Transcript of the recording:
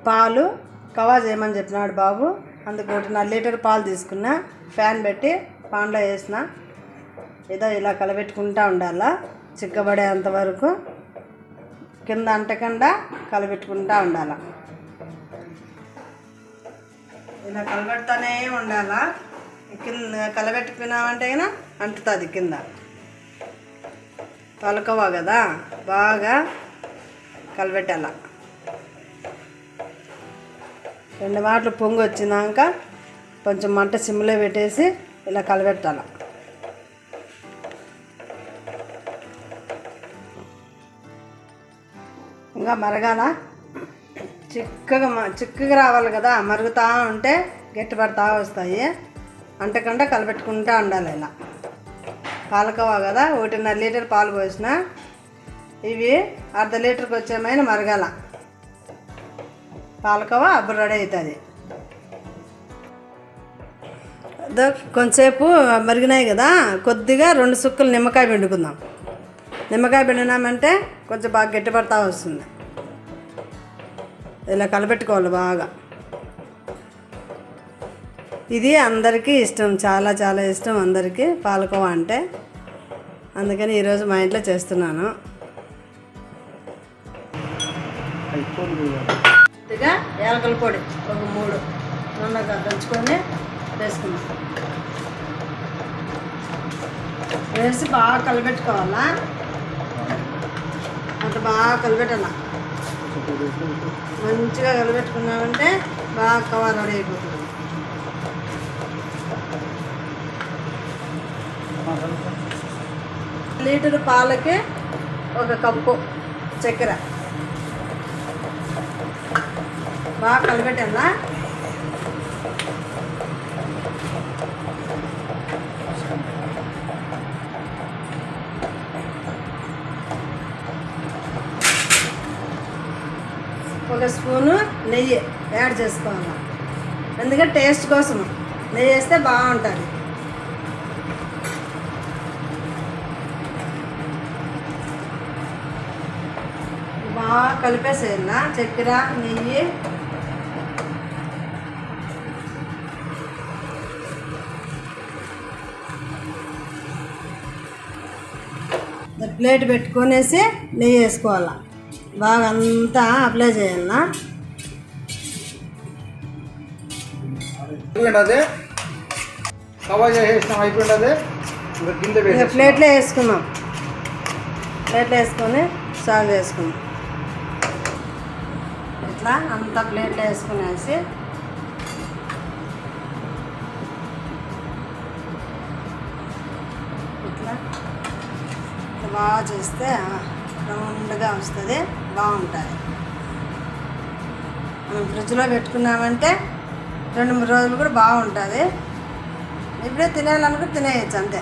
పాలు కవా చేయమని చెప్పినాడు బాబు. అందుకు 1.5 లీటర్ పాలు తీసుకున్నా, ఫ్యాన్ పెట్టి పాన్లో వేసిన. ఏదో ఇలా కలబెట్టుకుంటూ ఉండాలా, చిక్కబడేంత వరకు కింద అంటకుండా కలబెట్టుకుంటూ ఉండాలా. ఇలా కలబెడతానే ఉండాలా. కింద కలబెట్టుకున్నామంటే కన్నా అంటుతుంది కింద. పాలకోవా కదా, బాగా కలబెట్టాల. 2 మాటలు పొంగు వచ్చినాక కొంచెం మంట సిమ్లో పెట్టేసి ఇలా కలబెట్టాల. ఇంకా మరగాల, చిక్కగా రావాలి కదా. మరుగుతూ ఉంటే గట్టిపడతా వస్తాయి. అంటకుండా కలబెట్టుకుంటూ ఉండాలి. ఇలా పాలకోవా కదా, 1.5 లీటర్ పాలు పోసిన. ఇవి 1/2 లీటర్కి వచ్చేమైనా మరగాల. పాలకోవా అప్పుడు రెడీ అవుతుంది. కొంచెంసేపు మరిగినాయి కదా, కొద్దిగా 2 సుక్కలు నిమ్మకాయ పిండుకుందాం. నిమ్మకాయ పిండినామంటే కొంచెం బాగా గట్టిపడతా వస్తుంది. ఇలా కలపెట్టుకోవాలి బాగా. ఇది అందరికీ ఇష్టం, చాలా చాలా ఇష్టం అందరికీ పాలకోవా అంటే. అందుకని ఈరోజు మా ఇంట్లో చేస్తున్నాను. కొద్దిగా యాలకుల పొడి ఒక 3 నూనెగా దంచుకొని వేసుకున్నాం. వేసి బాగా కలబెట్టుకోవాలా. అంత బాగా కలబెట్టాల. మంచిగా కలబెట్టుకున్నామంటే బాగా కవా రెడీ అయిపోతుంది. లీటర్ పాలకి 1 కప్పు చక్కెర బాగా కలబెట్టాలా. ఒక స్పూను నెయ్యి యాడ్ చేసుకోవాలి. ఎందుకంటే టేస్ట్ కోసం నెయ్యి వేస్తే బాగుంటుంది. బాగా కలిపేసేయాల చక్కెర నెయ్యి. ప్లేట్ పెట్టుకొనేసి నెయ్యి వేసుకోవాలా. బాగా అంతా అప్లై చేయాలా. ప్లేట్లో వేసుకున్నాం. ప్లేట్లో వేసుకొని సాల్వ్ చేసుకున్నాం. ఇట్లా అంతా ప్లేట్లో వేసుకునేసి ఇట్లా బాగా చేస్తే రౌండ్గా వస్తుంది, బాగుంటుంది. మనం ఫ్రిడ్జ్లో పెట్టుకున్నామంటే 2-3 రోజులు కూడా బాగుంటుంది. ఇప్పుడే తినేయాలనుకుంటే తినేయచ్చు అంతే.